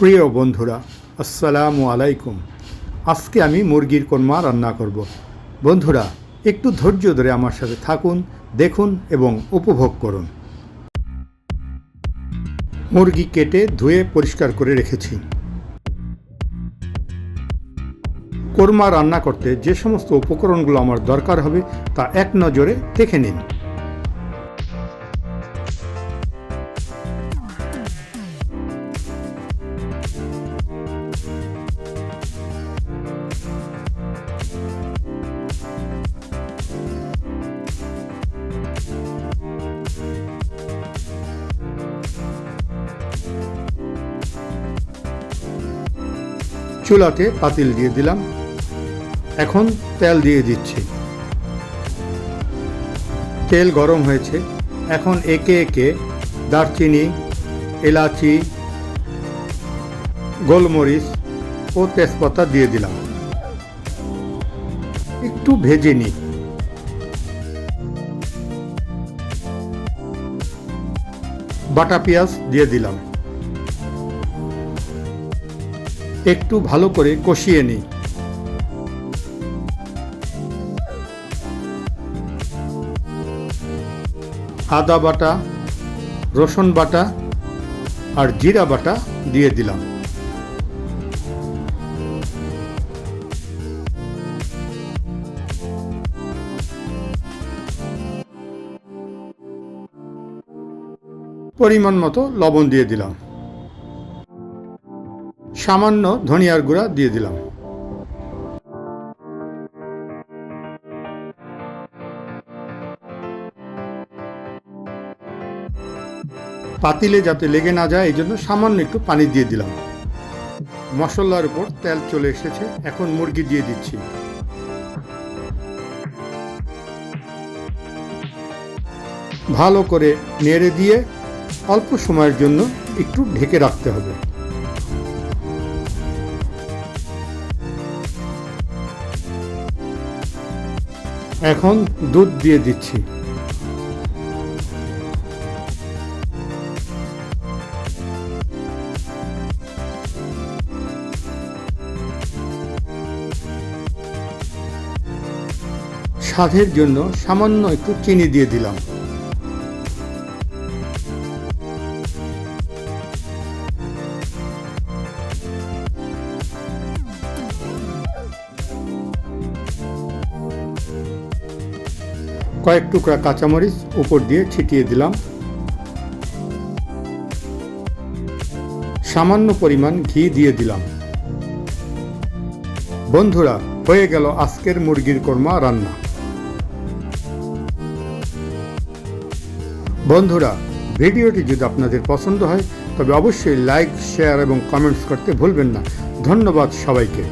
প্রিয় বন্ধুরা, আসসালামু আলাইকুম। আজকে আমি মুরগির কোরমা রান্না করব। বন্ধুরা, একটু ধৈর্য ধরে আমার সাথে থাকুন, দেখুন এবং উপভোগ করুন। মুরগি কেটে ধুয়ে পরিষ্কার করে রেখেছি। কোরমা রান্না করতে যে সমস্ত উপকরণগুলো আমার দরকার হবে তা এক নজরে দেখে নিন। চুলাতে পাতিল দিয়ে দিলাম। এখন তেল দিয়ে দিচ্ছি। তেল গরম হয়েছে। এখন একে একে দারচিনি, এলাচি, গোলমরিচ ও তেজপাতা দিয়ে দিলাম। একটু ভেজে নিই। বাটা পেঁয়াজ দিয়ে দিলাম। একটু ভালো করে কষিয়ে নিই। আদা বাটা, রসুন বাটা আর জিরা বাটা দিয়ে দিলাম। পরিমাণ মতো লবণ দিয়ে দিলাম। সামান্য ধনিয়ার গুঁড়া দিয়ে দিলাম। পাতিলে যাতে লেগে না যায় এই জন্য সামান্য একটু পানি দিয়ে দিলাম। মশলার উপর তেল চলে এসেছে। এখন মুরগি দিয়ে দিচ্ছি। ভালো করে নেড়ে দিয়ে অল্প সময়ের জন্য একটু ঢেকে রাখতে হবে। এখন দুধ দিয়ে দিচ্ছি। স্বাদের জন্য সামান্য একটু চিনি দিয়ে দিলাম। কয়েক টুকরা কাঁচামরিচ উপর দিয়ে ছিটিয়ে দিলাম। সামান্য পরিমাণ ঘি দিয়ে দিলাম। বন্ধুরা, হয়ে গেল আজকের মুরগির কোরমা রান্না। বন্ধুরা, ভিডিওটি যদি আপনাদের পছন্দ হয় তবে অবশ্যই লাইক, শেয়ার এবং কমেন্টস করতে ভুলবেন না। ধন্যবাদ সবাইকে।